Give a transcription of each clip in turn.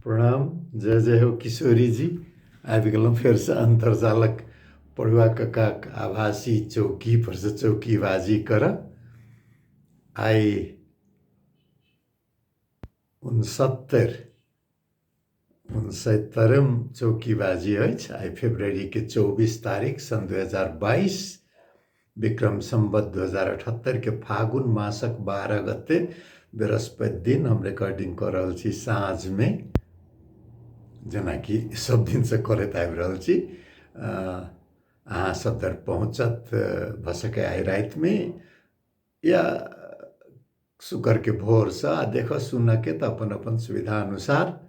प्रणाम। जय जय हो किशोरी जी। आबि गेलहुँ फेरसँ अन्तर्जालक पढ़ुआ कक्काक आभासी चौकी पर से चौकीबाजी करऽ। आइ 69वीं चौकीबाजी अछि। आइ फरवरी के 24 तारीख सन 2022 विक्रम संवत 2078 के फागुन मासक 12 गते बृहस्पति दिन हम रिकॉर्डिंग कर रहल छी साँझ में, जेनाकि सब दिन से करैत आबि रहल छी। अहाँ सब धरि पहुँचत भ सकै आइ राति में या शुक्र के भोर से। आ देख सुन के तो अपन अपन सुविधा अनुसार।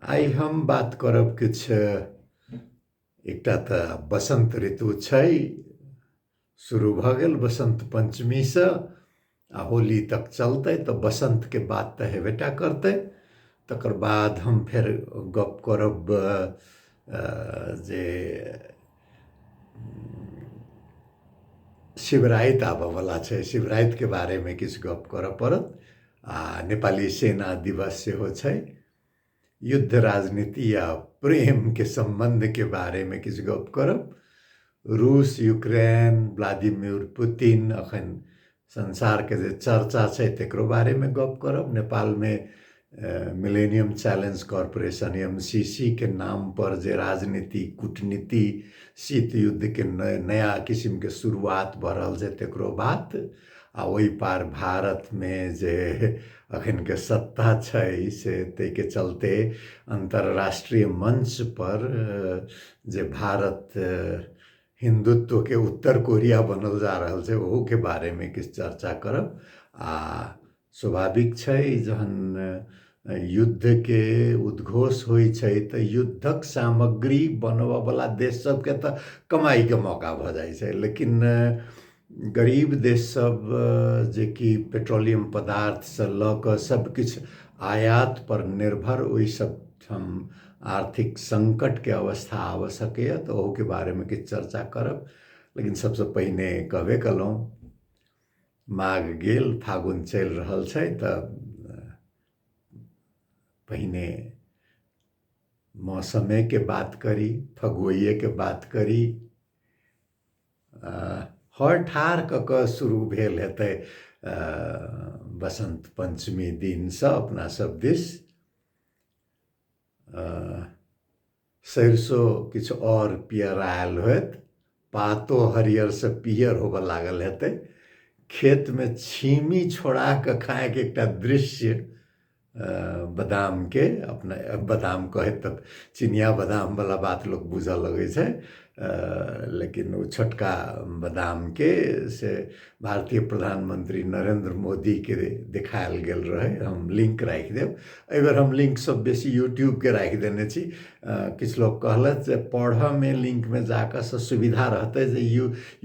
आई हम बात करब किछ एकटा त बसंत ऋतु छै, शुरू भ गेल बसंत पंचमी से आ होली तक चलते, तो बसंत के बात तो हेबेटा करते। तकर बाद हम फिर गप करब जे शिवराइत आबऽ वाला छै, शिवराइत के बारे में किछ गप करऽ पड़त। आ नेपाली सेना दिवस सेहो छै। युद्ध राजनीति या प्रेम के संबंध के बारे में किछ गप करब। रूस यूक्रेन व्लादिमीर पुतिन अखन संसार के जे चर्चा छै तेकरो बारे में गप करब। नेपाल में मिलेनियम चैलेंज कॉर्पोरेशन एमसीसी के नाम पर जे राजनीति कूटनीति शीत युद्ध के नया किस्म के शुरुआत भ रहल छै तेकरो बात। आ ओहि पार भारत में जे अखन के सत्ता छै से तै के चलते अंतर्राष्ट्रीय मंच पर जे भारत हिंदुत्व के उत्तर कोरिया बनल जा रहल छै ओहू के बारे में किछ चर्चा करब। आ स्वाभाविक छै जहन युद्ध के उद्घोष होइ छै तो युद्धक सामग्री बनबऽ वाला देश सब के तो कमाई के मौका भ जाइ छै, लेकिन गरीब देश सब जे कि पेट्रोलियम पदार्थ से ल क सब किछ आयात पर निर्भर, ओहि सब हम आर्थिक संकट के अवस्था आबऽ सकैए, तो ओहू के बारे में किछ चर्चा करब। लेकिन सबसे पहिने कहबे कलहुँ माघ गेल फागुन चलि रहल छै, त पहिने मौसमे के बात करी, फगुइये के बात करी। हर ठार क क शुरू भेल हेतै बसंत पंचमी दिन से अपना सब दिस। सरिसो किछ और पियरायल होत, पातो हरियर से पियर होबऽ लागल हेतै। खेत में छीमी छोड़ा के खाए के एकटा दृश्य बादाम के, अपना बादाम कहे तब चिनिया बादाम वाला बात लोग बुझऽ लगे छै, लेकिन वो छोटका बादाम के से भारतीय प्रधानमंत्री नरेंद्र मोदी के दिखायल गेल रहे। हम लिंक राखि देब। एहि बेर हम लिंक सब बेसी यूट्यूब के राखि देने छी। किछ लोग कहलत जे पढ़ऽ में लिंक में जाकर से सुविधा रहते जे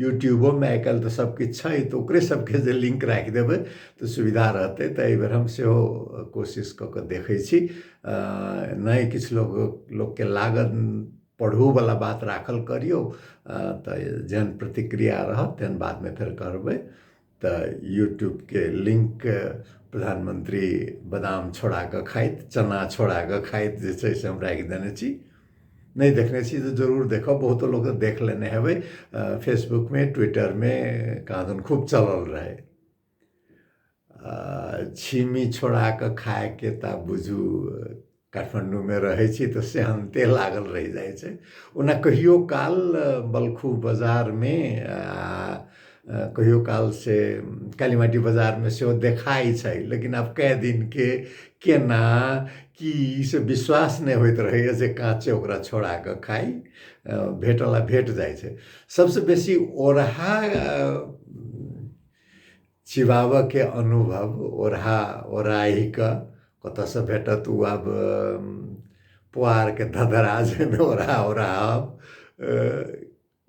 यूट्यूबो में आइ काल्हि तो सब किछ छै, तो ओकरे सबके जे लिंक राखि देबै तो सुविधा रहते। तो एहि बेर हम सेहो कोशिश क के देखै छी। नहीं किछ लोग के लागत पढ़ू वाला बात राखल करियो, तो जेहन प्रतिक्रिया रहत तेहन बाद में फिर करबै। तो यूट्यूब के लिंक प्रधानमंत्री बादाम छोड़ा के खाइत, चना छोड़ा के खाइत जे छै से हम राखि देने छी। नहीं देखने छी तो जरूर देखब। बहुतो लोग तो देख लेने हेबै, फेसबुक में ट्विटर में कहाँ खूब चलल रहे। छीमी छोड़ा के खाए के ता बुझू काठमांडू में रहै छी तो सेहनते लागल रहि जाइ छै। ओना कहियो काल बलखू बाजार में कहियो काल से कालीमाटी बाजार में सेहो देखाई छै, लेकिन अब कै दिन के केना की से विश्वास नहीं होइत रहैए जे काँचे ओकरा छोड़ा के खाई। भेटला भेट जाइ छै। सबसे बेसी ओरहा चिबाबऽ के अनुभव ओराही का कतऽ से भेटत उ आब पुआर के धधराज में ओराह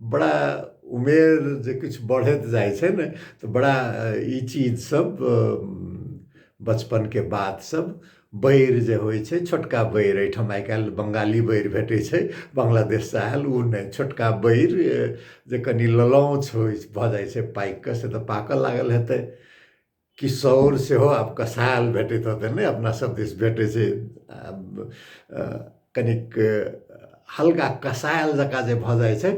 बड़ा उमेर जे कुछ बढ़त जाइ छै ने, तो बड़ा ई चीज सब बचपन के बात सब। बैर जे होइ छै, छोटका बैर एहिठाम आइ काल्हि बंगाली बैर भेटै छै, बांग्लादेश से आयल उ नहीं, छोटका बैर जे कनी ललौच भ जाइ छै पाकि के, से तो पाकऽ लागल हेतै। किशोर सेहो आब कसायल भेटैत हेतै ने, अपना सब दिस भेटै छै कनिक हल्का कसायल जकाँ जे भऽ जाइ छै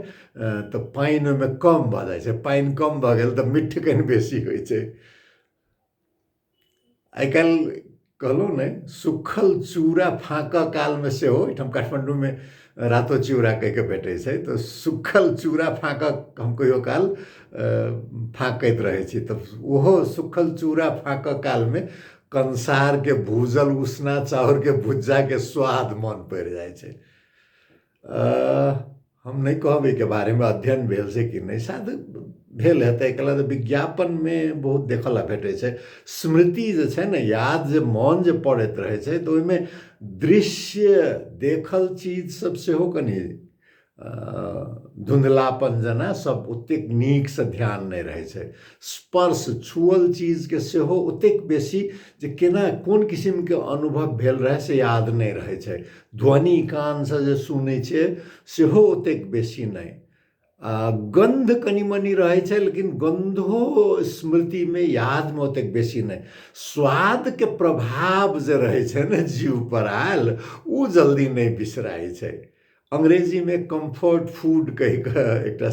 तऽ पानि ओहिमे कम भऽ जाइ छै, पानि कम भऽ गेल तऽ मिठ कनि बेसी होइ छै। आइ काल्हि कहलहुँ ने सुखल चूड़ा फाँकऽ कालमे सेहो एहिठाम काठमाण्डूमे रातो चिउरा कहि कऽ भेटै छै, तऽ सुखल चूड़ा फाँकऽ हम कहियो काल फाँकैत रहै छी, तऽ ओहो सुखल चूड़ा फाँकऽ कालमे कंसारके भूजल उसना चाउरके भुज्जाके स्वाद मन पड़ि जाइ छै। हम नहि कहब एहिके बारेमे अध्ययन भेल छै कि नहि, शायद भेल हेतै, एकरा तऽ विज्ञापनमे बहुत देखऽ ला भेटै छै। स्मृति जे छै ने, याद जे मोन जे पड़ैत रहै छै तऽ ओहिमे दृश्य देखल चीज सब सेहो कनि धुंधलापन जेना सब ओतेक नीकसँ ध्यान नहि रहै छै। स्पर्श छुअल चीजके सेहो ओतेक बेसी जे केना कोन किसिमके अनुभव भेल रहै से याद नहि रहै छै। ध्वनि कानसँ जे सुनै छियै सेहो ओतेक बेसी नहि। गन्ध कनि मनि रहै छै, लेकिन गन्धो स्मृतिमे यादमे ओतेक बेसी नहि। स्वादके प्रभाव जे रहै छै ने जीव पर आयल, ओ जल्दी नहि बिसराइ छै। अंग्रेजीमे कम्फर्ट फूड कहि कऽ एकटा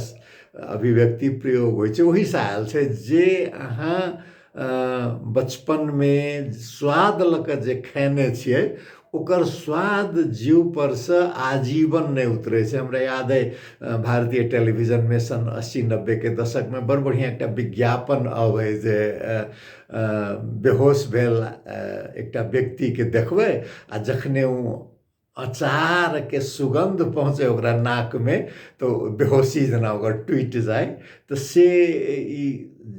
अभिव्यक्ति प्रयोग होइ छै, ओहिसँ आयल छै। जे अहाँ बचपनमे स्वाद लऽ कऽ जे खेने छियै ओकर स्वाद जीव परसँ आजीवन नहि उतरै छै। हमरा याद अइ भारतीय टेलीविजनमे सन 80-90के दशकमे बड़ बढ़िआँ एकटा विज्ञापन अबै जे बेहोश भेल एकटा व्यक्तिके देखबै आ जखने ओ अचारके सुगन्ध पहुँचे ओकरा नाकमे तऽ बेहोशी जेना ओकर टुटि जाइ, तऽ से ई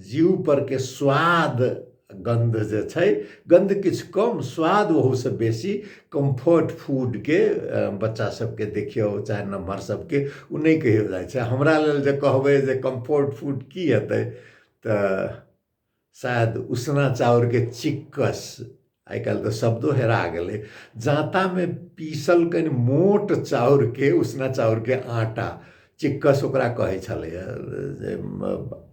जीव परके स्वाद गन्ध जे छै, गन्ध किछु कम स्वाद ओहूसँ बेसी कम्फर्ट फूडके बच्चा सबके देखियौ चाहे नमहर सबके ओ नहि कहियो जाइ छै। हमरा लेल जे कहबै जे कम्फर्ट फूड की हेतै तऽ शायद उसना चाउरके चिक्कस, आइ काल्हि तऽ शब्दो हेरा गेलै, जाँतामे पीसल कनि मोट चाउरके उसना चाउरके आटा चिक्कस ओकरा कहै छलैए।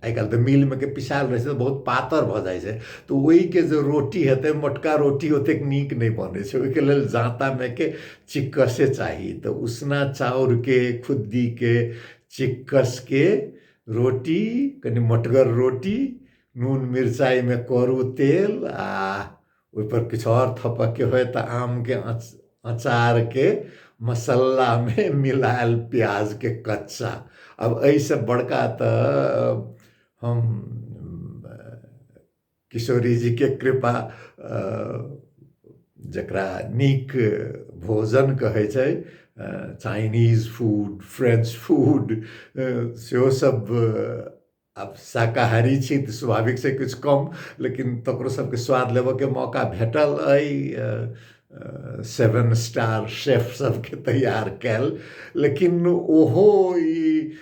आइ काल्हि तऽ मिलमे के पिसायल रहै छै तऽ बहुत पातर भऽ जाइ छै, तऽ ओहिके जे रोटी हेतै मोटका रोटी ओतेक नीक नहि बनै छै, ओहिके लेल जाँतामे के चिक्कसे चाही। तऽ उसना चाउरके खुद्दीके चिक्कसके रोटी, कनि मोटगर रोटी, नून मिरचाइमे करू तेल, आ ओहिपर किछु आओर थपयके होइ तऽ आमके अचारके मसल्लामे मिलायल प्याजके कच्चा। अब एहिसँ बड़का तऽ हम किशोरी जीके कृपा जकरा नीक भोजन कहै छै, चाइनीज फूड, फ्रेंच फूड, सेहो सब आब शाकाहारी छी तऽ स्वाभाविक छै किछु कम, लेकिन तकरो सबके स्वाद लेबऽके मौका भेटल अइ 7 स्टार शेफ सबके तैयार कयल। लेकिन ओहो ई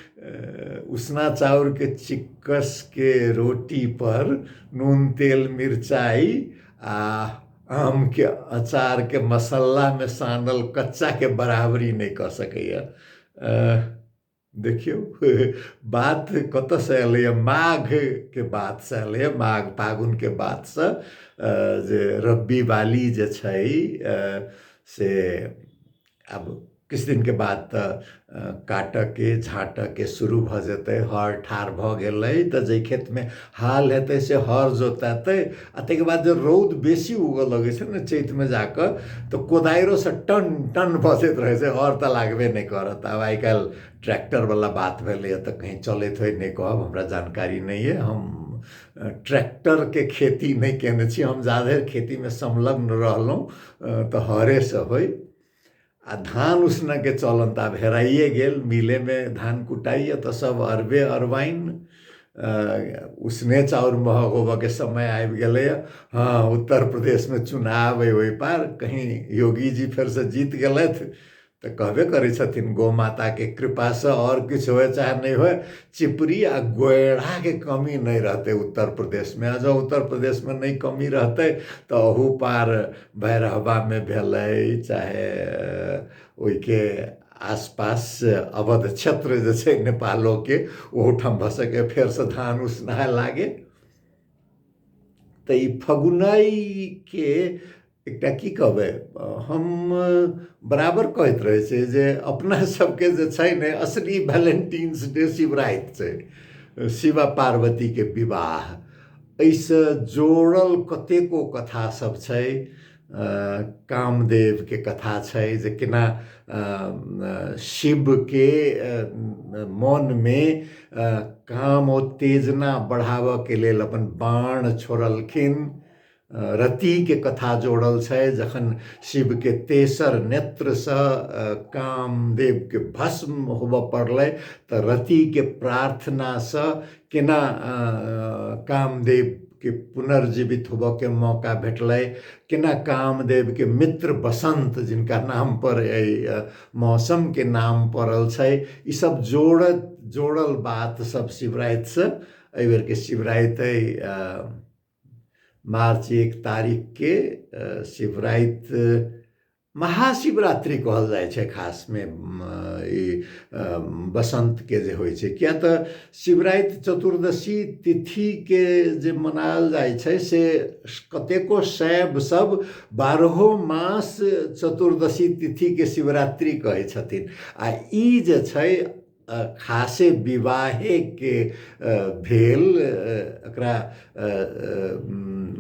उसना चाउरके चिक्कसके रोटी पर नून तेल मिरचाइ आ आमके अचारके मसल्लामे सानल कच्चाके बराबरी नहि कऽ सकैए। देखियौ बात कतऽसँ एलैए, माघके बातसँ एलैए, माघ फागुनके बातसँ, जे रब्बी बाली जे छै से आब किछु दिनके बाद तऽ काटऽके झाँटऽके शुरू भऽ जेतै। हर ठाढ़ भऽ गेलै तऽ जाहि खेतमे हाल हेतै से हर जोतेतै, आ ताहिके बाद जे रौद बेसी उगऽ लगै छै ने चैतमे जाकऽ, तऽ कोदारिसँ टन टन बजैत रहै छै, हर तऽ लागबे नहि करत। आब आइ काल्हि ट्रैक्टरवला बात भेलैए तऽ कहीँ चलैत होइ नहि कहब, हमरा जानकारी नहि अइ, हम ट्रैक्टरके खेती नहि केने छी, हम जाधरि खेतीमे संलग्न रहलहुँ तऽ हरेसँ होइ। आ धान उसनऽके चलन तऽ आब हेराइए गेल, मिलेमे धान कुटाइए तऽ सब अरबे अरबाइन, उसने चाउर महग होबऽके समय आबि गेलैए। हाँ, उत्तर प्रदेशमे चुनाव अइ ओहि पार, कहीँ योगी जी फेरसँ जीत गेलथि तऽ कहबे करै छथिन गौ माताके कृपासँ आओर किछु होइ चाहे नहि होइ, चिपड़ी आ गोइठाके कमी नहि रहतै उत्तर प्रदेशमे। आ जँ उत्तर प्रदेशमे नहि कमी रहतै तऽ अहू पार भैरहवामे भेलै चाहे ओहिके आसपास अवध क्षेत्र जे छै नेपालोके, ओहूठाम भऽ सकै फेरसँ धान उसनाए लागे। तऽ ई फगुनाई के एकटा की कहबै, हम बराबर कहैत रहै छै जे अपना सबके जे छै ने असली वैलेंटाइन्स डे शिवराति छै, शिव पार्वती के विवाह। एहिसँ जोड़ल कतेको कथा सब छै। कामदेव के कथा छै जे केना शिव के मन में काम उत्तेजना बढ़ाबऽ के लेल अपन बाण छोड़लखिन। रति के कथा जोड़ल छै, जखन शिव के तेसर नेत्र से कामदेव के भस्म होबऽ पड़लै तऽ रति के प्रार्थना से केना कामदेव के पुनर्जीवित होबऽ के मौका भेटलै, केना कामदेव के मित्र बसंत, जिनका नाम पर मौसम के नाम पड़ल छै, ई सब जोड़ल बात सब शिवराति से। एहि बेर के शिवराति मार्च 1 तारीख के शिवराति महाशिवरात्रि कहल जाइ छै, खास में ई बसंत के जे होइ छै। किया तऽ शिवराति चतुर्दशी तिथि के जे मनायल जाइ छै से कतेको शैव सब 12 मास चतुर्दशी तिथि के शिवरात्रि कहै छथिन। आ ई जे छै खासे विवाहे के भेल, एकरा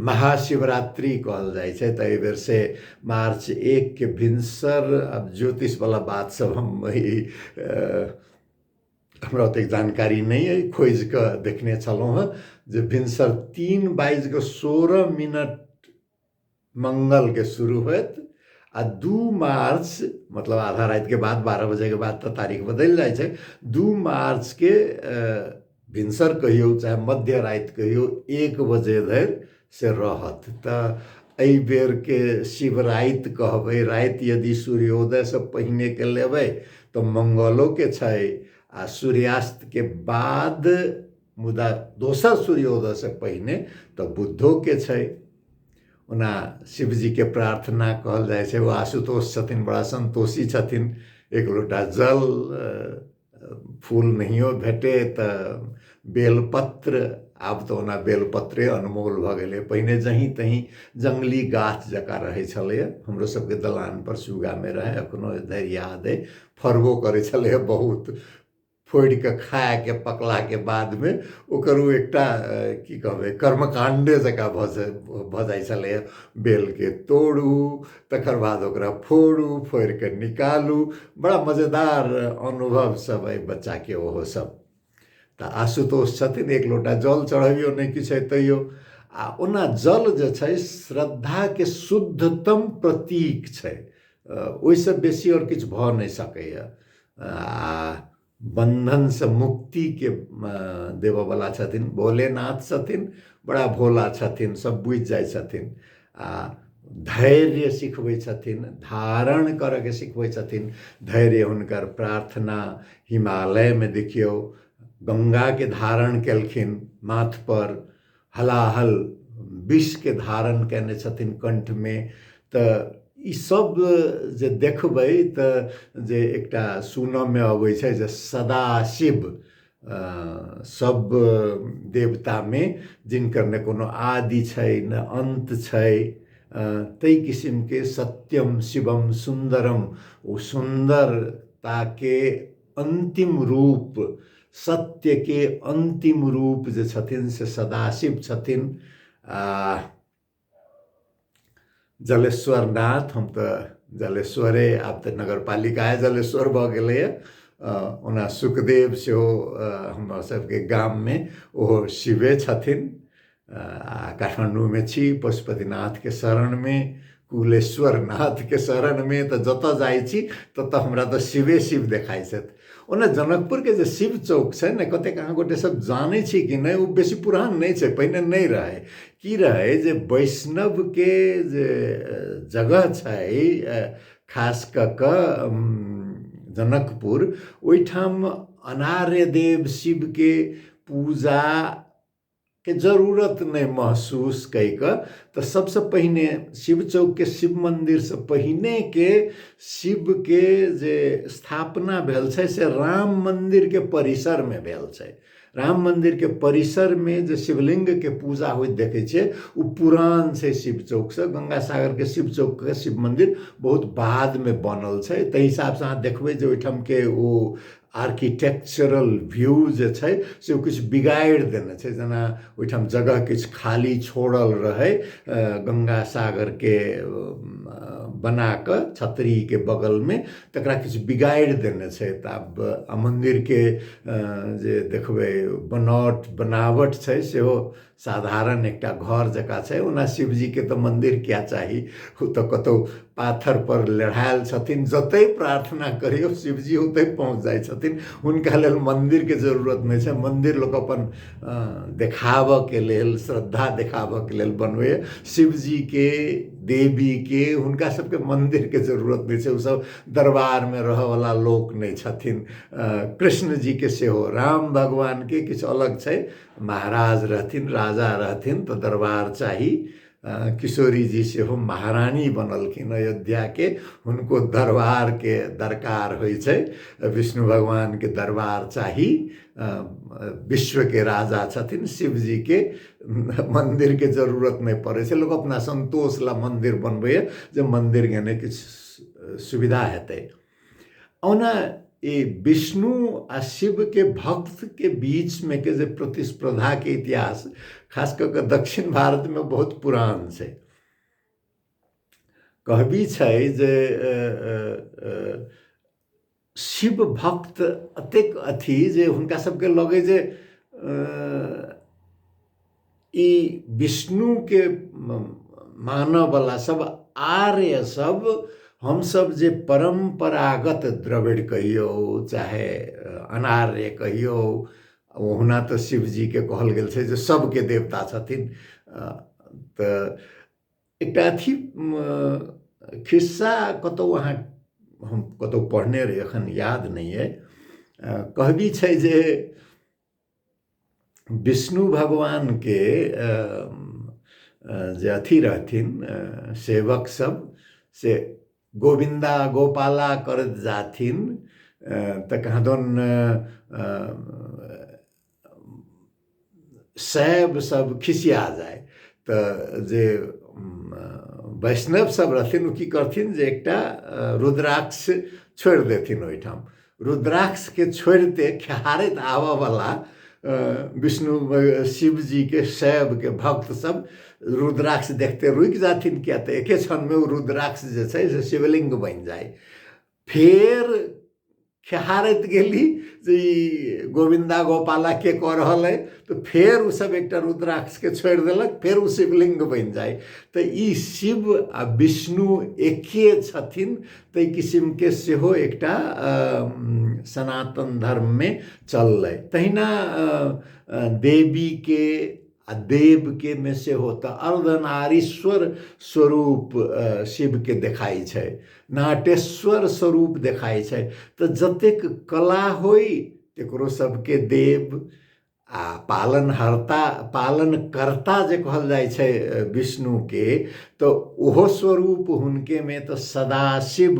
महाशिवरात्रि कहल जाइ छै। तऽ एहि बेर से मार्च 1 के भिनसर, अब ज्योतिष वाला बात सब हमरा ओतेक जानकारी नहीं है, खोज कऽ देखने छलहुँ हँ जे भिनसर 3:16 मंगल के शुरू होत आ 2 मार्च, मतलब आधा रात के बाद 12 बजे के बाद तो तारीख बदल जाए छै, 2 मार्च के भिनसर कहियो चाहे मध्य रात कहियो 1 बजे धरि से रहत। तऽ एहि बेर के शिवराति कहबै, राति यदि सूर्योदय से पहिने के लेबै तो मंगलो के छै, आ सूर्यास्त के बाद मुदा दोसर सूर्योदय से पहिने तो बुद्धो के छै। ओना शिव जी के प्रार्थना कहल जाइ छै, वो आशुतोष छथिन, बड़ा संतोषी छथिन। एक लोटा जल, फूल नहियो भेटे तऽ बेलपत्र, आब तऽ ओना बेलपत्रे अनमोल भऽ गेलै, पहिने जहीं तहीं जंगली गाछ जकाँ रहै छलैए। हमरो सबके दलान पर सुगा में रहे, अखनो धरि याद अइ, फरबो करै छलैए बहुत। फोड़ि कऽ खाए के पकला के बाद में ओकर ओ एकटा की कहबै कर्मकांडे जकाँ भऽ जाइ छलैए। बेल के तोड़ू, तकर बाद ओकरा फोड़ू, फोड़ि कऽ निकालू, बड़ा मजेदार अनुभव सब अइ बच्चा के ओहो सब। तऽ आशुतोष छथिन, 1 लोटा जल चढ़बियो नहीं किछु है तैयो। आ ओना जल जे छै श्रद्धा के शुद्धतम प्रतीक छै, ओहिसँ बेसी और किछु भऽ नहीं सकैए। आ बंधन से मुक्ति के देवऽवला छथिन, भोलेनाथ छथिन, बड़ा भोला छथिन, सब बुझि जाइ छथिन। आ धैर्य सिखबै छथिन, धारण करऽ के सिखबै छथिन। धैर्य हुनकर प्रार्थना हिमालय में देखियौ, गंगा के धारण केलखिन माथ पर, हलाहल विष के धारण केने छथिन कंठ में। तऽ ई सब जे देखबै तऽ जे एकटा सुनऽ में अबै छै जे सदाशिव सब देवता में जिनकर ने कोनो आदि छै न अंत छै, तै किस्म के सत्यम शिवम सुंदरम, ओ सुंदरता के अंतिम रूप, सत्य के अंतिम रूप जे छथिन से सदाशिव छथिन। जलेश्वर नाथ, हम तऽ जलेश्वरे, आब तऽ नगर पालिका जलेश्वर भऽ गेलैए। ओना सुखदेव सेहो हमरा सबके गाम में ओहो शिवे छथिन। आ काठमांडू में छी पशुपतिनाथ के शरण में, कुलेश्वर नाथ के शरण में, तऽ जतऽ जाइ छी ततऽ हमरा तऽ शिवे शिव देखाइ छथि। ओना जनकपुर के जे शिव चौक छै ने, कतेक अहाँ गोटे सब जानै छी कि नहीं, ओ बेसी पुरान नहीं छै, पहिने नहीं रहै। की रहै जे वैष्णव के जे जगह छै, खास कऽ कऽ जनकपुर, ओहिठाम अनार्य देव शिव के पूजा के जरूरत नहीं महसूस कई कऽ, तऽ सबसे पहिने शिव चौक के शिव मंदिर से पहिने के शिव के जे स्थापना भेल छै से राम मंदिर के परिसर में भेल छै। राम मंदिर के परिसर में जो शिवलिंग के पूजा होइत देखे छे उ पुरान छै शिव चौक से। गंगा सागर के शिव चौक के शिव मंदिर बहुत बाद में बनल छै, ताहि हिसाब से अहाँ देखबै जे ओहिठाम के वो आर्किटेक्चरल व्यू जे छै से कुछ बिगाड़ि देने छै। जेना ओहिठाम जगह किछु खाली छोड़ल रहे गंगा सागर के बना के छतरी के बगल में, तकरा किछु बिगाड़ि देने छै। तऽ आब मंदिर के जे देखबै बनावट छै सेहो साधारण एकटा घर जकाँ छै। ओना शिवजी के तऽ मंदिर क्या चाही, ओ तऽ कतौ पाथर पर लड़ायल छथिन, जतै प्रार्थना करियौ शिवजी ओतै पहुँच जाइ छथिन। हुनका लेल मंदिर के जरूरत नहीं छै। मंदिर लोग अपन देखाबऽ के लेल, श्रद्धा देखाबऽ के लेल बनबै। शिवजी के, देवी के, हुनका सबके मंदिर के जरूरत नहीं छै। ओ सब दरबार में रह वाला लोक नहीं छथिन। कृष्ण जी के सेहो, राम भगवान के किछु अलग छै। महाराज रहथिन, राजा रहथिन तो दरबार चाही। किशोरी जी सेहो महारानी बनलखिन अयोध्या के, हुनको दरबार के दरकार होइ छै। विष्णु भगवान के दरबार चाही। विश्व के राजा छथिन, शिव जी के मंदिर के जरूरत नहीं पड़े छै। लोग अपना संतोष ला मंदिर बनबै, जब मंदिर गने किछु सुविधा हेतै। ओना ये विष्णु आ शिव के भक्त के बीच में के जे प्रतिस्पर्धा के इतिहास खास करके दक्षिण भारत में बहुत पुरान छै। कहबी छै जे शिव भक्त अतेक अथी जे हुनका सबके लगे जे ई विष्णु के मानव वाला सब आर्य सब, हम सब जे परंपरागत द्रविड़ कहियो चाहे अनार्य कहियो, ओहुना तो शिव जी के कहल गेल छै जे सबके देवता छथिन। तऽ एकटा अथी खिस्सा कतौ अहाँ हम कतौ पढ़ने रही, एखन याद नहीं है। कहबी छै जे विष्णु भगवान के जे अथी रहथिन सेवक सब से गोविंदा गोपाला करत जाथिन, तऽ कहाँदन सैब सब खिसिया जाए। तऽ जे वैष्णव सब रहथिन उ की करथिन जे एकटा रुद्राक्ष छोड़ि देथिन ओहिठाम। रुद्राक्ष के छोड़ते खेहारैत आबऽ वाला विष्णु शिव जी के शैव के भक्त सब रुद्राक्ष देखते रुकि जाथिन, किया तऽ एके क्षण में वो रुद्राक्ष जे छै से शिवलिंग बनि जाए। फेर खेहारैत गेली जे गोविंदा गोपाला के कह रहल है, तो फेर उ सब एकटा रुद्राक्ष के छोड़ि देलक, फेर उ शिवलिंग बनि जाए। तो ई शिव आ विष्णु एके छथिन, तै किसिम के सेहो एकटा सनातन धर्म में चललै। तहिना देवी के आ देव के में से होता अर्धनारीश्वर स्वरूप शिव के देखाई छै, नाटेश्वर स्वरूप देखाई छै। तो जतेक कला होई तेकरो सबके देव आ पालनहर्ता पालनकर्ता जे कहल जाय छै विष्णु के, तो ओहो स्वरूप हुनके में तो सदाशिव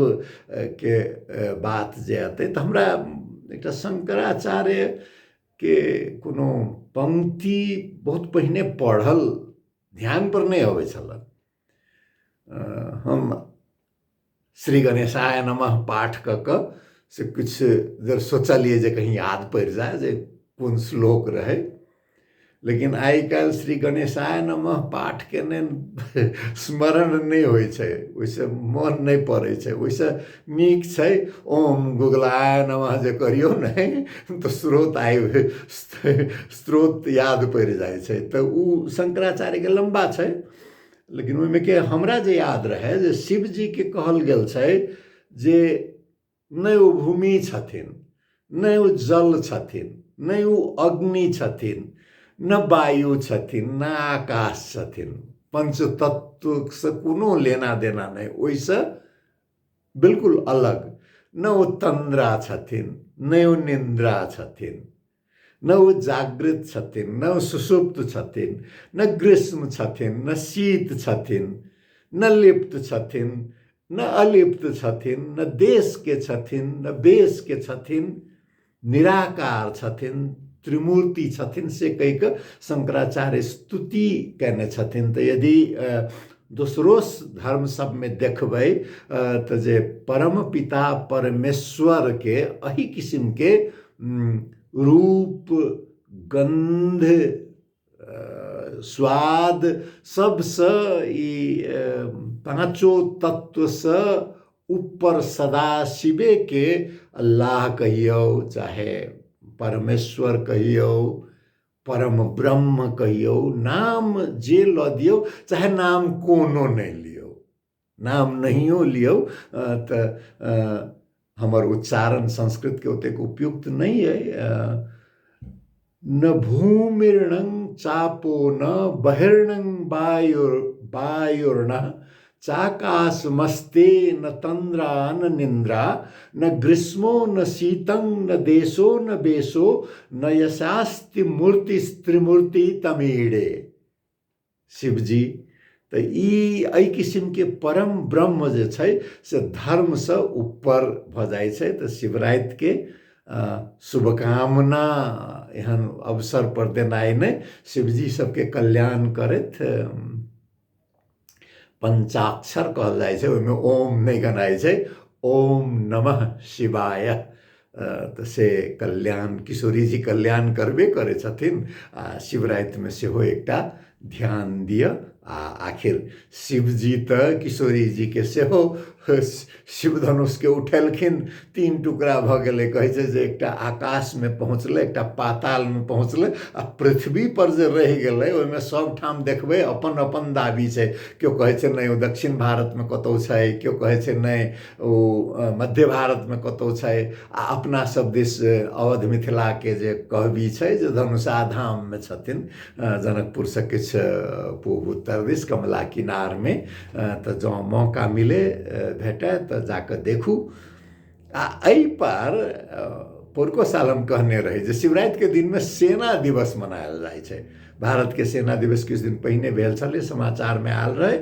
के बात जे अतै। तो हमरा एकटा शंकराचार्य के कोनो पंक्ति बहुत पहिने पढ़ल ध्यान पर नहीं अबै छल। हम श्री गणेशाय नमः पाठ कऽ से कुछ देर सोचलिए जे कहीं याद पड़ जाए जे कोन श्लोक रहे, लेकिन आई काल श्री गणेशाय नमः पाठ के ने स्मरण नहीं होइ छै, ओइसे मन नहीं पड़े छै। ओइसे नीक छै ओम गुगलाय नमः जे करियो नहीं तो स्रोत याद पड़ जाए छै। तो उ शंकराचार्य के लंबा छै, लेकिन ओइमे के हमरा जे याद रहे जे शिव जी के कहल गेल छै जे नहीं वो भूमि छथिन, नहीं वो जल छथिन, नहीं वो अग्नि छथिन, न वायु छथिन, न आकाश छथिन। पंच तत्व से कोनो लेना देना नहीं, ओइसे बिल्कुल अलग। न वो तंद्रा छथिन, न वो निंद्रा छथिन, न वो जागृत छथिन, न वो सुषुप्त छथिन, न ग्रीष्म छथिन, न शीत छथिन, न लिप्त छथिन, न अलिप्त छथिन, न देश के छथिन, न वेश के छथिन, निराकार छथिन, त्रिमूर्ति छथिन से कहिक शंकराचार्य स्तुति कने छथिन। तो यदि दोसरो धर्म सब में देखबै तो जे परम पिता परमेश्वर के अही किस्म के रूप, गंध, स्वाद सबसे ई पांचों तत्व से ऊपर सदा शिवे के अल्लाह कहियो, चाहे परमेश्वर कहियो, परम ब्रह्म कहियो, नाम जे ल दियो, चाहे नाम कोनो नहीं लियो, नाम नहियो लियो तो हमर उच्चारण संस्कृत के ओतेक उपयुक्त नहीं है। न भूमिर्नं चापो न बहिर्नं वायुर्न चाकाशमस्ते न तंद्रा न निंद्रा न ग्रीष्मो न शीतं न देशो न बेशो न यशास्ति मूर्ति त्रिमूर्ति तमीड़े। शिव जी तो ई किस्म के परम ब्रह्म जे छै से धर्म से ऊपर भ जाय छै। तो शिवरात के शुभकामना एहन अवसर पर देनाइ ने शिवजी सबके कल्याण करैत पंचाक्षर कहल जाय छै, ओहिमे ओम नहीं गनाय छै, ओम नमः शिवाय। तो से कल्याण किशोरी जी कल्याण करबे करे छथिन। शिवरात में सेहो एकटा ध्यान दिया। आखिर शिवजी तो किशोरी जी के सेहो शिव धनुष के उठेलखिन, 3 टुकड़ा भ गेलै। कहै छै जे एकटा आकाश में पहुँचले, एकटा पाताल में पहुँचले, आ पृथ्वी पर जे रह गेलै ओहिमे सब ठाम देखबै अपन अपन दाबी छै। केओ कहै छै नहीं ओ दक्षिण भारत में कतौ छै, केओ कहै छै नहीं ओ मध्य भारत में कतौ छै। आ अपना सब दिस अवध मिथिला के जे कहबी छै जे धनुषा धाम में छथिन, जनकपुर से किछ पूर्व उत्तर दिस कमला किनार में। तो जो मौका मिले भेटे तो जाकर देखू। एहि पर पोरको साल हम कहने रही जे शिवरात के दिन में सेना दिवस मनायल जाय छै। भारत के सेना दिवस किछु दिन पहिने भेल छलै, समाचार में आयल रहे।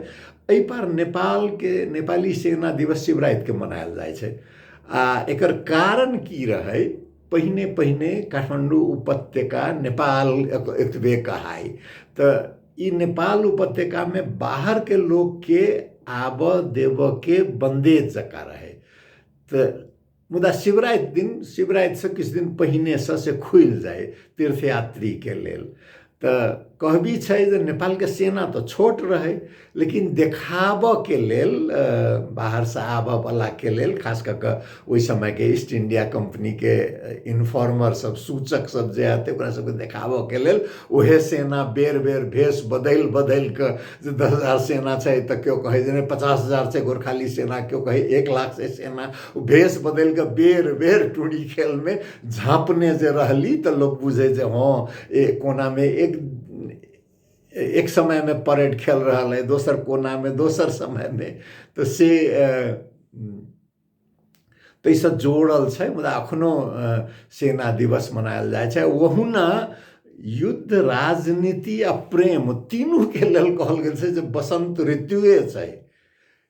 एहि पर नेपाल के नेपाली सेना दिवस शिवरात के मनायल जाय छै। एकर कारण की रहे, पहिने पहिने काठमांडू उपत्यका नेपाल एतबे कहाई। तो ई नेपाल उपत्यका में बाहर के लोग के आब देव के बंदेज जका रहे। तो मुदा शिवरात से किछु दिन पहिने से खुल जाए तीर्थयात्री के लेल। तो कहबी छै जे नेपाल के सेना तो छोट रहे, लेकिन देखाब के लेल, बाहर से आब वाला के लेल, खास करके ओहि समय के ईस्ट इंडिया कंपनी के इन्फॉर्मर सब, सूचक सब जे आते ओकरा सबके देखाब के लेल ओहे सेना बेर बेर भेष बदल के, 10,000 सेना छै तो क्यों कहे जे 50,000 छै गोरखाली सेना, क्यों कहे 1 लाख से सेना, भेष बदल के बेर बेर टूणी खेल में झाँपने जे रहली। तो लोग बुझे जे हाँ कोना में एक समय में परेड खेल रहा है, दोसर कोना में दोसर समय में। तो से तो इस जोड़ल छै। मुदा अखनो सेना दिवस मनायल जाय छै। ओहुना युद्ध, राजनीति आ प्रेम तीनू के लेल कहल गेल छै जे बसंत ऋतुए छै।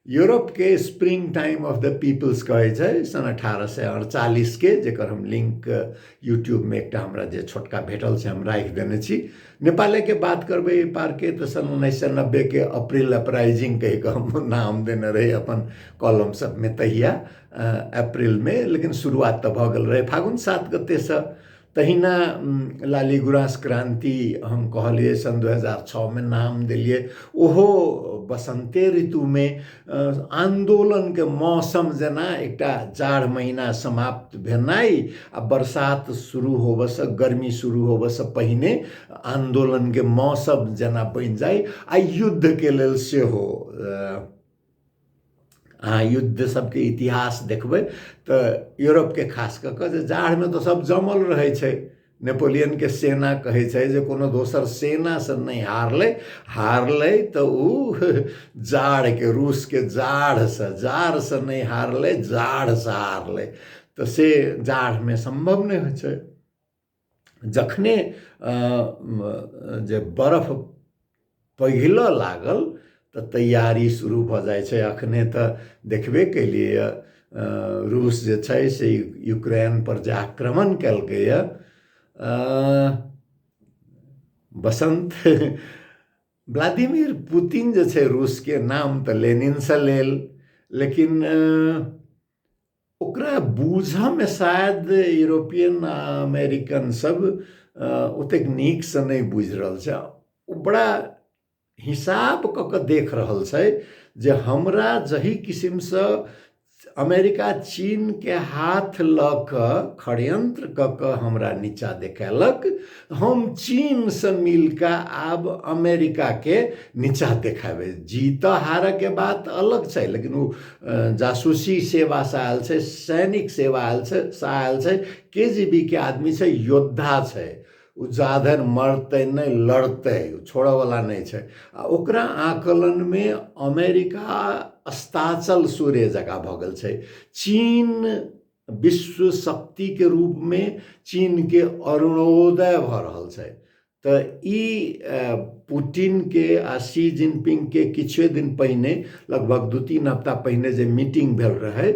यूरोप के spring time of the peoples कहे छै सन 1848 के, जेकर हम लिंक यूट्यूब में एकटा हमरा जे छोटका भेटल छै हम राखि देने छी। नेपाले के बात करबै पार के तो सन 1990 के अप्रैल अपराइजिंग कहि के हम नाम देने रही अपन कॉलम सब में तहिया अप्रैल में, लेकिन शुरुआत तो भ गेल रहे फागुन 7 गते से। तहिना लाली गुरांस क्रांति हम कहलिए सन 2006 में नाम दिलिए, ओहो बसंते ऋतु में आंदोलन के मौसम जना एकटा जाड़ महीना समाप्त भेनाई आ बरसात शुरू होबे से, गर्मी शुरू होबे से पहिने आंदोलन के मौसम जना बन जाए। आ युद्ध के लेल सेहो युद्ध सबके इतिहास देखबै तो यूरोप के खास कऽ जाड़ में तो सब जमल रहे छै। नेपोलियन के सेना कहे छै जे कोनो दोसर सेना से नहीं हारले तो उ जाड़ के, रूस के जाड़ से नहीं हारले, जाड़ से हारले। तो से जाड़ में संभव नहीं होइ छै। जखने जे बर्फ पिघलऽ लागल तो तैयारी शुरू भ जाय छै। अखने तो देखबे केलिए रूस जे छै से यूक्रेन पर जे आक्रमण केलकै, बसंत व्लादिमीर पुतिन जो छै रूस के नाम तो लेनिन से लेल, लेकिन ओकरा बूझमे शायद यूरोपियन अमेरिकन सब ओतेक नीक से नहीं बुझ रहल छै। ओ बड़ा हिसाब क के देख रहल छै जे हमरा जही किस्म से अमेरिका चीन के हाथ ल क षड्यंत्र क के हमरा नीचा देखेलक, हम चीन से मिलकर आब अमेरिका के नीचा देखाबे। जीत हार के बात अलग छै, लेकिन वो जासूसी सेवा से आयल छै, सैनिक सेवा आयल छै, से आयल छै, केजीबी के आदमी छै, योद्धा छै, उ जाधर मरते नहीं लड़ते, छोड़े वाला नहीं छै। ओकरा आकलन में अमेरिका अस्ताचल सूर्य जगह भ गेल छै। चीन विश्व शक्ति के रूप में चीन के अरुणोदय भ रहल छै। तो ई पुतिन के आ शी जिनपिंग के किछुए दिन पहिने, लगभग 2-3 हफ्ता पहिने जे मीटिंग भेल रहे,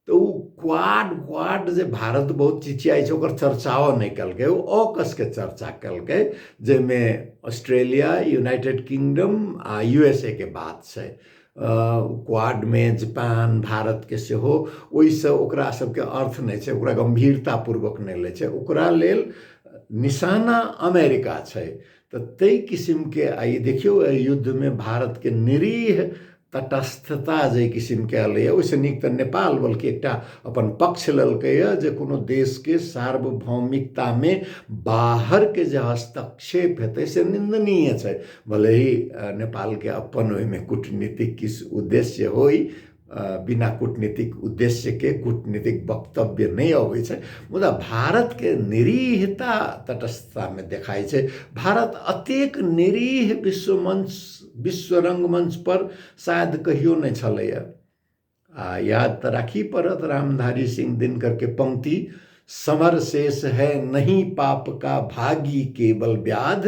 तो क्वाड जे भारत बहुत चिचियाई छै ओकर चर्चाओ नहीं कलकै, वो अकस के चर्चा कलकै, जेमे ऑस्ट्रेलिया, यूनाइटेड किंगडम आ यूएसए के बात छै। क्वाड में जापान, भारत के सेहो, ओहिसँ ओकरा सबके अर्थ नहीं छै, ओकरा गंभीरता पूर्वक नहीं ले छै, ओकरा लेल निशाना अमेरिका छै। तो तई किस्म के आई देखियो युद्ध में भारत के निरीह तटस्थता जे किस्म के अल, ओहिसँ नीक तो नेपाल बल्कि एकटा अपन पक्ष लेलकैए जे कोनो देश के सार्वभौमिकता में बाहर के जे हस्तक्षेप हेतै से निंदनीय छै। भले ही नेपाल के अपन ओहिमे कूटनीतिक किस उद्देश्य होई, बिना कूटनीतिक उद्देश्य के कूटनीतिक वक्तव्य नहीं अबै छै, मुदा भारत के निरीहता तटस्थता में देखाई छै। भारत अतेक निरीह विश्व रंगमंच पर शायद कहियो नहीं छलैया। याद तो राखी पड़त रामधारी सिंह दिनकर के पंक्ति, समर शेष है नहीं पाप का भागी केवल व्याध,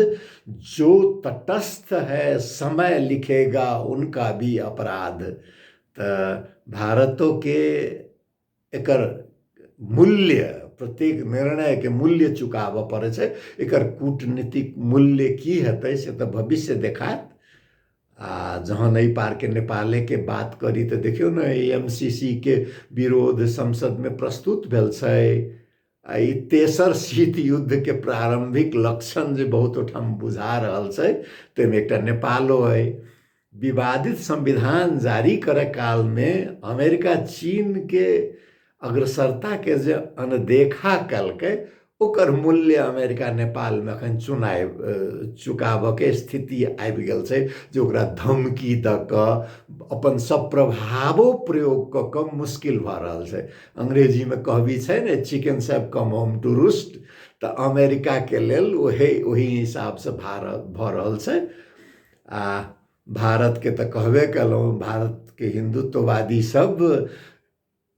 जो तटस्थ है समय लिखेगा उनका भी अपराध। तो भारतों के एकर मूल्य, प्रत्येक निर्णय के मूल्य चुकाव पड़े छै। एकर कूटनीतिक मूल्य की हेतै से तो भविष्य देखात। जहाँ नहीं पार के नेपाले के बात करी तो देखियो न, एमसीसी के विरोध संसद में प्रस्तुत भेल छै। ई तेसर शीत युद्ध के प्रारंभिक लक्षण जो बहुत ठाम बुझा रहल छै, ताहिमे एकटा नेपालो है। विवादित संविधान जारी करे काल में अमेरिका चीन के अग्रसरता के जो अनदेखा कलकै, ओकर मूल्य अमेरिका नेपाल में अखन चुकाव के स्थिति आबि गेल छै, जे ओकरा धमकी द क अपन सब प्रभावो प्रयोग क के मुश्किल भ रहल छै। अंग्रेजी में कहबी छै ने, chicken have come home to roost, तो अमेरिका के लेल वही हिसाब से भ रहल छै। भारत के तो कहबे कलहुँ, भारत के हिंदुत्ववादी सब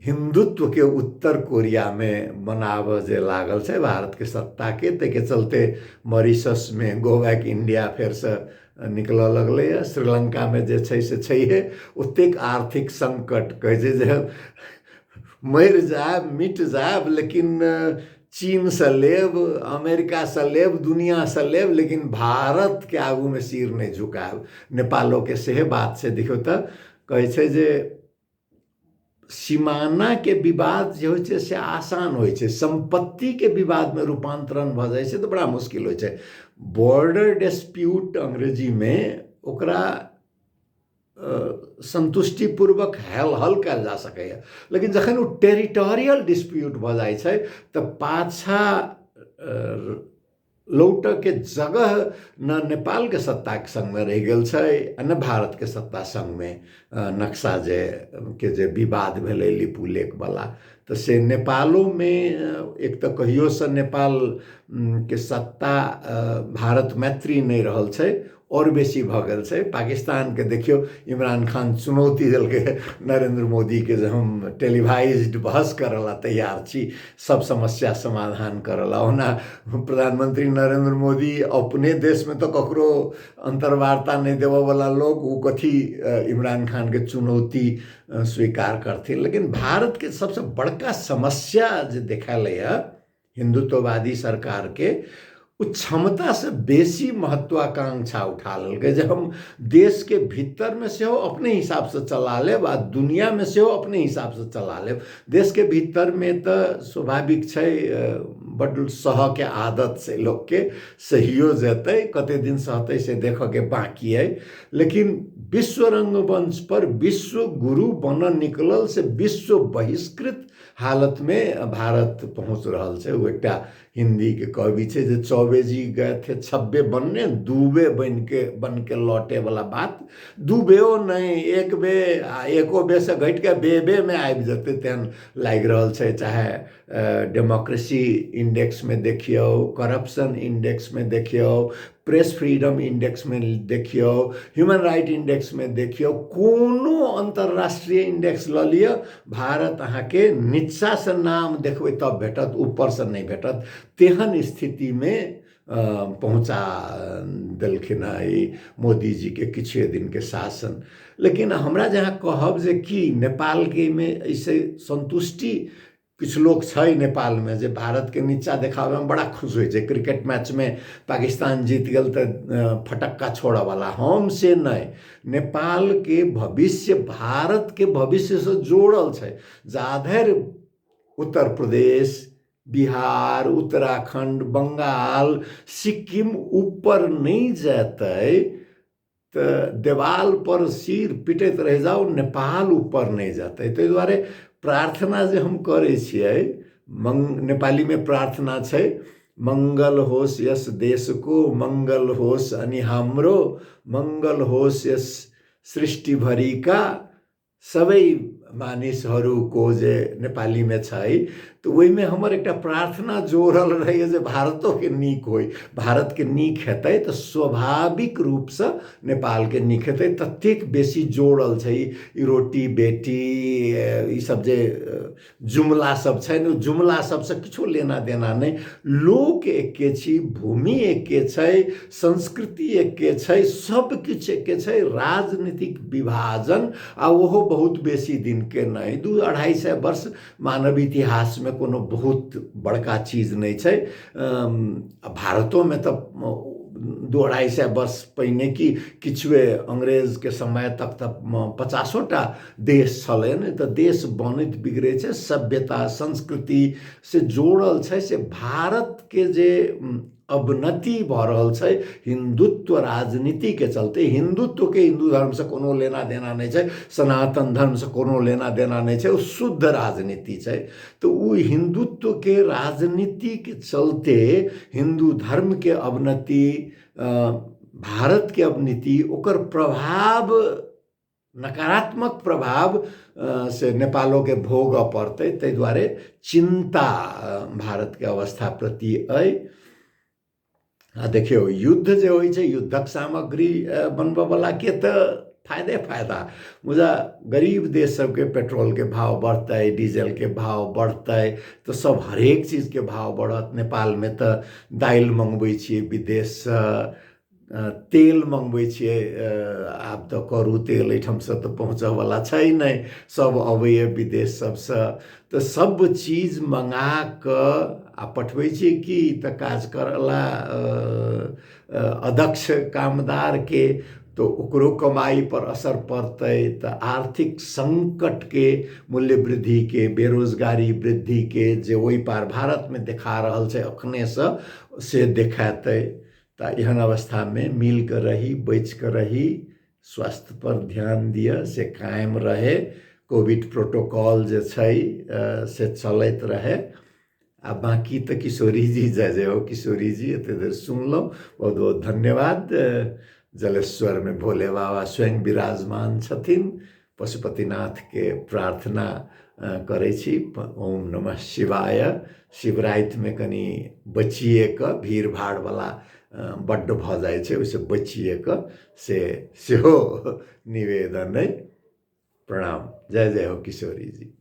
हिंदुत्व के उत्तर कोरिया में मनाव जे लागल छै भारत के सत्ता के, ते के चलते मॉरिशस में गो बैक इंडिया फेर से निकल लगले है। श्रीलंका में जे छै से छैहे ओतेक आर्थिक संकट, कहे छै जे मर जाब मिट जाब, लेकिन चीन से लेब, अमेरिका से लेब, दुनिया से लेब, लेकिन भारत के आगू में सिर नहीं झुकाब। नेपालों के सेहे बात से देखियो तो कहे छै जे सीमाना के विवाद जे होइ छै से आसान होइ छै, संपत्ति के विवाद में रूपांतरण भ जाय छै तो बड़ा मुश्किल होइ छै। बॉर्डर डिस्प्यूट अंग्रेजी में ओकरा संतुष्टिपूर्वक हल कयल जा सकैए, लेकिन जखन वो टेरिटोरियल डिस्प्यूट भ जाय छै तो पाछा लौट के जगह न नेपाल के सत्ता के संग में रह गेल छै, न भारत के सत्ता संग में। नक्शा जे विवाद भेलै लिपू लेक वाला, तो से नेपालों में एक तो कहियो से नेपाल के सत्ता भारत मैत्री नहीं रहल छै, और बेसी भ गेल छै। पाकिस्तान के देखियो इमरान खान चुनौती देलकै नरेंद्र मोदी के, जे हम टेलीवाइज्ड बहस करला तैयार छी, सब समस्या समाधान करला। ओना प्रधानमंत्री नरेंद्र मोदी अपने देश में तो ककरो अंतर्वार्ता नहीं देवे वाला लोग, वो कथी इमरान खान के चुनौती स्वीकार करथिन। लेकिन भारत के सबसे बड़का समस्या जो देखाले है हिंदुत्ववादी सरकार के उ क्षमता से बेसी महत्वाकांक्षा उठा लेलकै जे हम देश के भीतर में से अपने हिसाब से चला लेब आ दुनिया में से अपने हिसाब से चला लेब। देश के भीतर में तो स्वाभाविक छै बड़ सह के आदत से लोग के सहियो जेतै, कते दिन सहतै से देख के बाकी है। लेकिन विश्व रंगमंच पर विश्व गुरु बन निकलल से विश्व बहिष्कृत हालत में भारत पहुँच रहा है। वो एक हिंदी के कवि छे जो चौबे जी गए थे छब्बे बनने, दूबे बन के लौटे वाला बात। दूबेओ नहीं, एक बे एको बे से घट के बे में आबि जते तेहन लाग रहल छे। चाहे डेमोक्रेसी इंडेक्स में देखियो, करप्शन इंडेक्स में देखियो, प्रेस फ्रीडम इंडेक्स में देखियो, ह्यूमन राइट इंडेक्स में देखियो, कोनो अंतरराष्ट्रीय इंडेक्स ल लियो, भारत अहाँ के नीचा से नाम देखबे तब भेटत, ऊपर से नहीं भेटत। तेहन स्थिति में पहुँचा देलखिन मोदी जी के किछ दिन के शासन। लेकिन हमरा जहाँ कहब जे कि नेपाल के में ऐसे संतुष्टि कुछ लोग छै नेपाल में जे भारत के नीचा देखावे में बड़ा खुश हो। क्रिकेट मैच में पाकिस्तान जीत गल तो फटक्का छोड़ा वाला, हम से नहीं, नेपाल के भविष्य भारत के भविष्य से जोड़ल छै। जाधर उत्तर प्रदेश, बिहार, उत्तराखंड, बंगाल, सिक्किम ऊपर नहीं जाते तो देवाल पर सिर पिटैत रह जाओ, नेपाल ऊपर नहीं जाते। तो द्वारे प्रार्थना जे हम करे छियै, नेपाली में प्रार्थना छै, मंगल होस यस देश को, मंगल होस अनि हाम्रो, मंगल होस यस सृष्टि भरी का, सबै मानिसहरूको जे नेपाली में छै। तो वही में हमर एक प्रार्थना जोड़ल रहे जे भारतों के नीक होई, भारत के नीक हेतै तो स्वाभाविक रूप से नेपाल के नीक हेतै। ततेक बेसी जोड़ल छै ई रोटी बेटी ई सब जे जुमला सब छै न, जुमला सब से किछो लेना देना नहीं। लोक एके छी, भूमि एके छै, संस्कृति एके छै, सब किछ एके छै। राजनीतिक विभाजन आ ओहो बहुत बेसी दिन के नहीं, 200-250 वर्ष मानव इतिहास में कोनो बहुत बड़का चीज नहीं छै। भारतों में तो 200-250 वर्ष पहिने की किछुए अंग्रेज के समय तक तक 50टा देश छले न, तो देश बनत बिगड़े छै, सभ्यता संस्कृति से जोड़ल छै। से भारत के जे अवनति भ रहल छै हिंदुत्व राजनीति के चलते, हिंदुत्व के हिंदू धर्म से कोनो लेना देना नहीं छै, सनातन धर्म से कोनो लेना देना नहीं छै, शुद्ध राजनीति छै। तो वो हिंदुत्व के राजनीति के चलते हिंदू धर्म के अवनति, भारत के अवनति, ओकर प्रभाव, नकारात्मक प्रभाव से नेपालों के भोग पड़ते। तै द्वारे चिंता भारत के अवस्था प्रति अइ। देखियो युद्ध जे होइ छै, युद्धक सामग्री बनबऽ वाला के तो फायदा, मुझा गरीब देश सबके पेट्रोल के भाव बढ़ते, डीजल के भाव बढ़ते, तो सब हरेक चीज के भाव बढ़त। नेपाल में तो दाल मंगबै छियै विदेश से, तेल मंगबै छियै, आब तो करू तेल एठम से तो पहुँच वाला छै नहीं, सब अबैए विदेश सबसे। तो सब चीज मंगा क आ पठबै छियै कि तो काज करला अदक्ष कामदार के तो ओकरो कमाई पर असर पड़ते। तो आर्थिक संकट के, मूल्य वृद्धि के, बेरोजगारी वृद्धि के जे ओहि पार भारत में देखा रहल छै अखने से देखाते। तो एहन अवस्था में मिल कर रही, बच कर रही, स्वास्थ्य पर ध्यान दिया से कायम रहे, कोविड प्रोटोकॉल जे छै से चलत रहे। आ बाकी तो किशोरी जी जय हो, किशोरी जी एते देर सुनलो, बहुत बहुत धन्यवाद। जलेश्वर में भोले बाबा स्वयं विराजमान छथिन, पशुपतिनाथ के प्रार्थना करै छी। ओम नमः शिवाय। शिवराति में कनी बचिए क, भीड़ भाड़ वाला बड्ड भ जाय छै, ओइसे बचिए क से सेहो निवेदन है। प्रणाम। जय जय हो किशोरी जी।